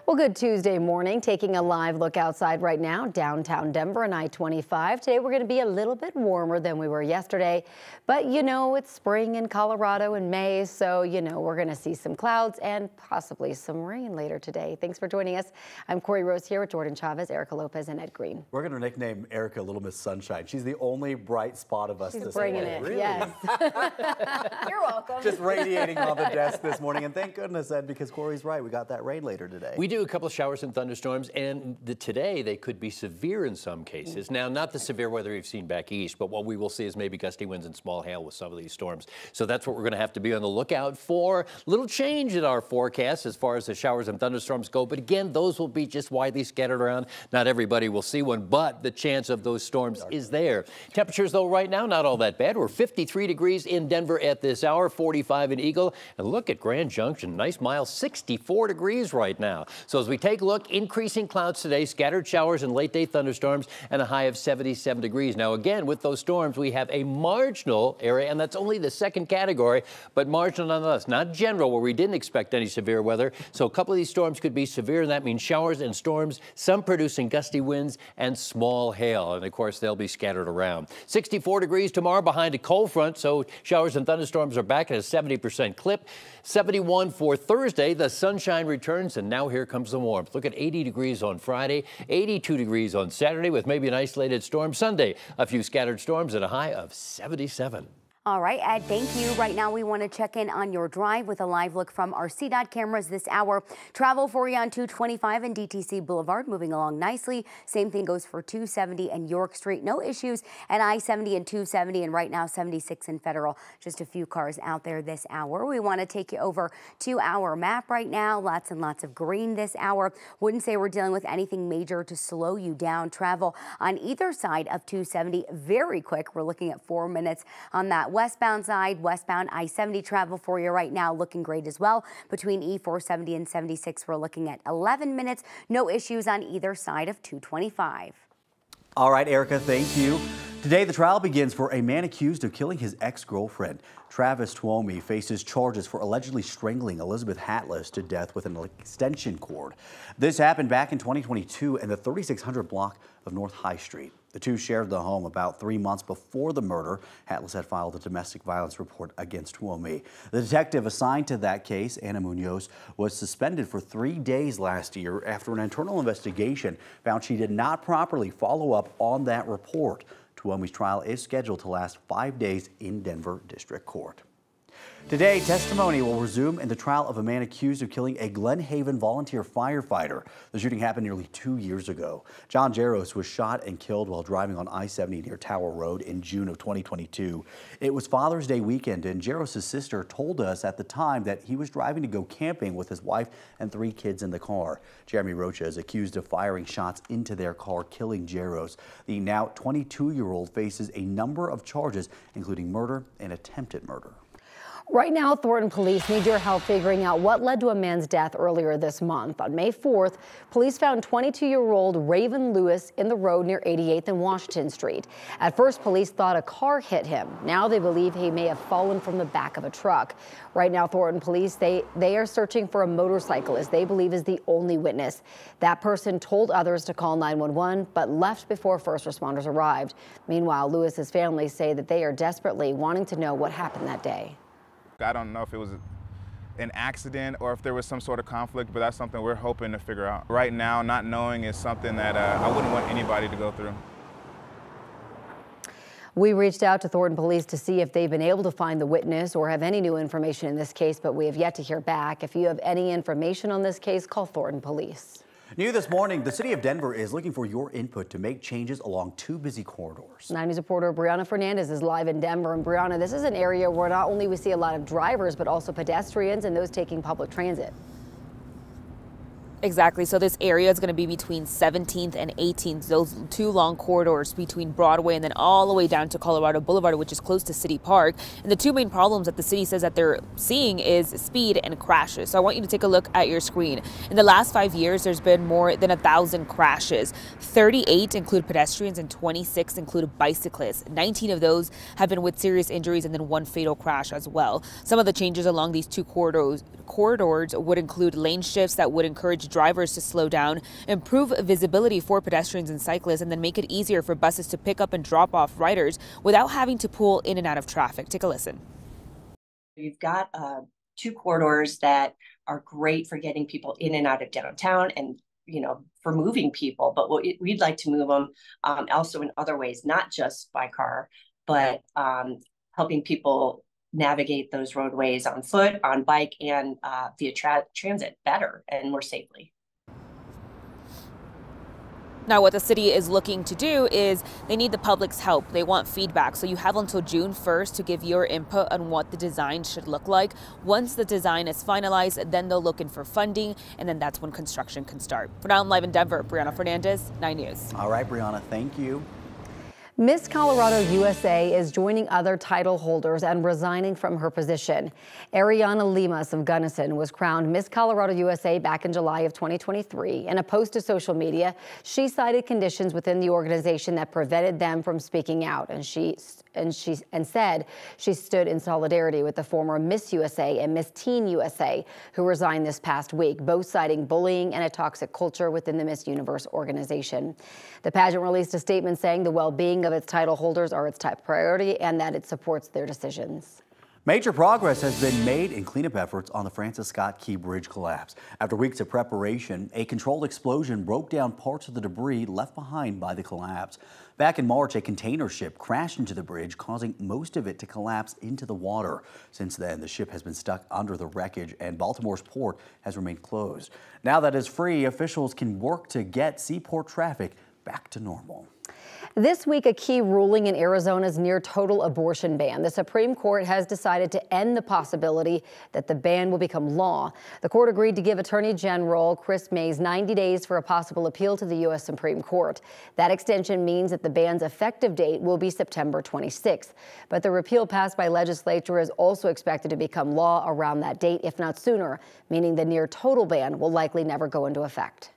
Well, good Tuesday morning. Taking a live look outside right now, downtown Denver and I-25. Today we're going to be a little bit warmer than we were yesterday, but you know it's spring in Colorado in May, so you know we're going to see some clouds and possibly some rain later today. Thanks for joining us. I'm Corey Rose here with Jordan Chavez, Erica Lopez, and Ed Green. We're going to nickname Erica Little Miss Sunshine. She's the only bright spot of us this morning. She's bringing it, really? Yes. You're welcome. Just radiating on the desk this morning, and thank goodness, Ed, because Corey's right. We got that rain later today. We do a couple of showers and thunderstorms, and today they could be severe in some cases. Now, not the severe weather we've seen back east, but what we will see is maybe gusty winds and small hail with some of these storms. So that's what we're going to have to be on the lookout for. Little change in our forecast as far as the showers and thunderstorms go, but again, those will be just widely scattered around. Not everybody will see one, but the chance of those storms is there. Temperatures, though, right now, not all that bad. We're 53 degrees in Denver at this hour, 45 in Eagle, and look at Grand Junction, nice mile, 64 degrees right now. So as we take a look, increasing clouds today, scattered showers and late day thunderstorms, and a high of 77 degrees. Now again, with those storms, we have a marginal area, and that's only the second category, but marginal nonetheless, not general, where we didn't expect any severe weather. So a couple of these storms could be severe, and that means showers and storms, some producing gusty winds and small hail. And of course, they'll be scattered around. 64 degrees tomorrow behind a cold front, so showers and thunderstorms are back at a 70% clip. 71 for Thursday, the sunshine returns, and now here comes the warmth. Look at 80 degrees on Friday, 82 degrees on Saturday with maybe an isolated storm. Sunday, a few scattered storms at a high of 77. All right, Ed, thank you. Right now, we want to check in on your drive with a live look from our CDOT cameras this hour. Travel for you on 225 and DTC Boulevard, moving along nicely. Same thing goes for 270 and York Street. No issues at I-70 and 270, and right now 76 and Federal. Just a few cars out there this hour. We want to take you over to our map right now. Lots and lots of green this hour. Wouldn't say we're dealing with anything major to slow you down. Travel on either side of 270 very quick. We're looking at 4 minutes on that westbound side. Westbound I-70 travel for you right now looking great as well. Between E470 and 76, we're looking at 11 minutes. No issues on either side of 225. All right, Erica, thank you. Today, the trial begins for a man accused of killing his ex-girlfriend. Travis Twomey faces charges for allegedly strangling Elizabeth Hatlis to death with an extension cord. This happened back in 2022 in the 3600 block of North High Street. The two shared the home about 3 months before the murder. Hatlis had filed a domestic violence report against Twomey. The detective assigned to that case, Anna Munoz, was suspended for 3 days last year after an internal investigation found she did not properly follow up on that report. Twomey's trial is scheduled to last 5 days in Denver District Court. Today, testimony will resume in the trial of a man accused of killing a Glen Haven volunteer firefighter. The shooting happened nearly 2 years ago. John Jaros was shot and killed while driving on I-70 near Tower Road in June of 2022. It was Father's Day weekend, and Jaros' sister told us at the time that he was driving to go camping with his wife and 3 kids in the car. Jeremy Roach is accused of firing shots into their car, killing Jaros. The now 22-year-old faces a number of charges, including murder and attempted murder. Right now, Thornton police need your help figuring out what led to a man's death earlier this month. On May 4th, police found 22-year-old Raven Lewis in the road near 88th and Washington Street. At first, police thought a car hit him. Now they believe he may have fallen from the back of a truck. Right now, Thornton police, they are searching for a motorcyclist they believe is the only witness. That person told others to call 911, but left before first responders arrived. Meanwhile, Lewis's family say that they are desperately wanting to know what happened that day. I don't know if it was an accident or if there was some sort of conflict, but that's something we're hoping to figure out. Right now, not knowing is something that I wouldn't want anybody to go through. We reached out to Thornton police to see if they've been able to find the witness or have any new information in this case, but we have yet to hear back. If you have any information on this case, call Thornton police. New this morning, the city of Denver is looking for your input to make changes along 2 busy corridors. 9 News reporter Brianna Fernandez is live in Denver. And Brianna, this is an area where not only we see a lot of drivers, but also pedestrians and those taking public transit. Exactly. So this area is going to be between 17th and 18th, those 2 long corridors between Broadway and then all the way down to Colorado Boulevard, which is close to City Park. And the 2 main problems that the city says that they're seeing is speed and crashes. So I want you to take a look at your screen. In the last 5 years, there's been more than 1,000 crashes. 38 include pedestrians and 26 include bicyclists. 19 of those have been with serious injuries and then 1 fatal crash as well. Some of the changes along these 2 corridors would include lane shifts that would encourage encourage drivers to slow down, improve visibility for pedestrians and cyclists, and then make it easier for buses to pick up and drop off riders without having to pull in and out of traffic. Take a listen. You've got 2 corridors that are great for getting people in and out of downtown and, for moving people. But we'd like to move them also in other ways, not just by car, but helping people navigate those roadways on foot, on bike, and via transit better and more safely. Now, what the city is looking to do is they need the public's help. They want feedback. So you have until June 1st to give your input on what the design should look like. Once the design is finalized, then they'll look in for funding, and then that's when construction can start. For now, I'm live in Denver. Brianna Fernandez, 9 News. All right, Brianna, thank you. Miss Colorado USA is joining other title holders and resigning from her position. Ariana Lemus of Gunnison was crowned Miss Colorado USA back in July of 2023. In a post to social media, she cited conditions within the organization that prevented them from speaking out, and said she stood in solidarity with the former Miss USA and Miss Teen USA who resigned this past week, both citing bullying and a toxic culture within the Miss Universe organization. The pageant released a statement saying the well-being of its title holders are its top priority and that it supports their decisions. Major progress has been made in cleanup efforts on the Francis Scott Key Bridge collapse. After weeks of preparation, a controlled explosion broke down parts of the debris left behind by the collapse. Back in March, a container ship crashed into the bridge, causing most of it to collapse into the water. Since then, the ship has been stuck under the wreckage and Baltimore's port has remained closed. Now that it's free, officials can work to get seaport traffic back to normal. This week, a key ruling in Arizona's near total abortion ban. The Supreme Court has decided to end the possibility that the ban will become law. The court agreed to give Attorney General Chris Mays 90 days for a possible appeal to the U.S. Supreme Court. That extension means that the ban's effective date will be September 26th. But the repeal passed by legislature is also expected to become law around that date, if not sooner, meaning the near total ban will likely never go into effect.